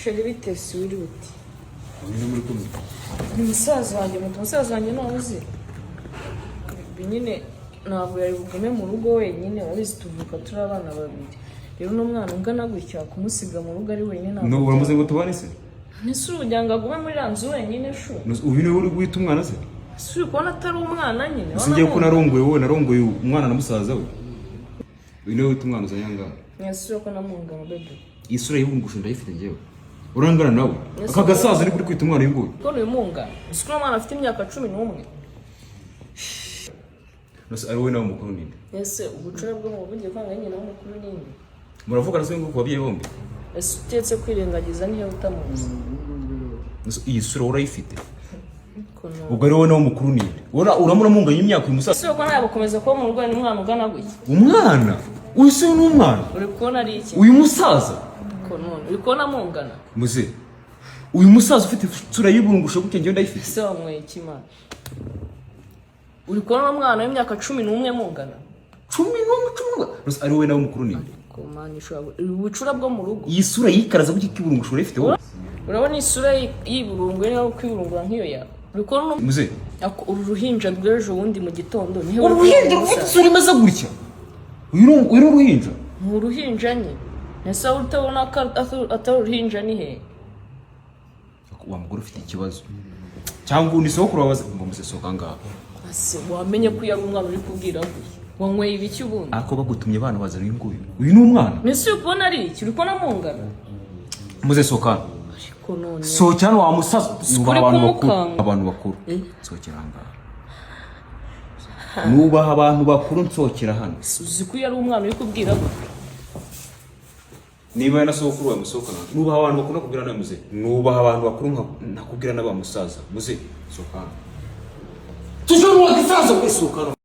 Sheri bitese uri uti. Ni muri kumwe. Ni musaza wanjye no uzi. Binyine ntabwo yari bugume mu rugo wenyine wabizi tuvuka turi abana babiri. Rero no mwana ungana gutya kumusiga mu rugo ari wenyine ntabwo. No uramuze ngo tubane se? Nisi urujyanga gume muri ranzu wenyine shu. Uyu ni uri guhita umwana se? Suri kubona atari umwana nyine. Singiye ko narongoye wowe narongoye umwana na musaza we. Uyu ni wita umwana uzanyanga. Nyasura ko namungana bebe. Isura y'ubungusho ndayifite ngewe. Urangana nawe. Aka gasaza ni kuri kwita umwana y'inguye. Ko uyu munga. Siko umwana afite imyaka 11. Nose ari wowe nawe mukuru ninde? Ese ubucura bwo mu bugiye kwanga nyine nawe mukuru ninde? Muravugana se ngo kubabye bombi. Ese utetse kwirengagiza niyo utamuzi. Iyi sura urayifite. Ubwo ari wowe nawe mukuru ninde? Uramura munganye imyaka uyu musaza. Siko nawe bakomeza kuba mu rugo n'umwana ugana gutya. Umwana? Uyu se ni umwana? Uri kubona ari iki? Uyu musaza? Ko none uri kubona mungana? Muze. Uyu musaza ufite sura y'ubungusho gutya ngiye ndayifite. Se wamwe ikimana. Uri kubona umwana w'imyaka 11 mungana? 11. Rose ari wowe nawe mukuru ninde? Ko mani shobora ubucura bwo mu rugo. Iyi sura yikaraza gutya kiburungusho urayifite wowe. Urabona isura yiburungwe niyo kwiburungura nk'iyo ya. Uri kubona Muze. uru ruhinja rw'ejo wundi mu gitondo niho uruhinja rufite isura imeze gutya. Uyu ruhinja. Mu ruhinja nye. Nese utabona atari uruhinja ni he? Wa mugore ufite ikibazo. Cyangwa undi sokuru wabaza ngo muze soka ngaho. Ase wamenye ko yari umwana uri kubwira ngo wanyweye ibiki ubundi. Ako bagutumye abana bazana inguyu. Uyu ni umwana. Nese ubona ari iki uri kubona mungana? Muze soka. Ariko none. So cyane wa musaza abantu bakuru. Sokera ngaho. Nubaha abantu bakuru nsokera hano. Uzi ko yari umwana uri kubwira ngo niba yana sokuru wa musokana. Nubaha abantu bakuru nakubwira na muze. Nubaha abantu bakuru nakubwira n'aba musaza. Muze soka. Tujuru wa gisaza kwisukana.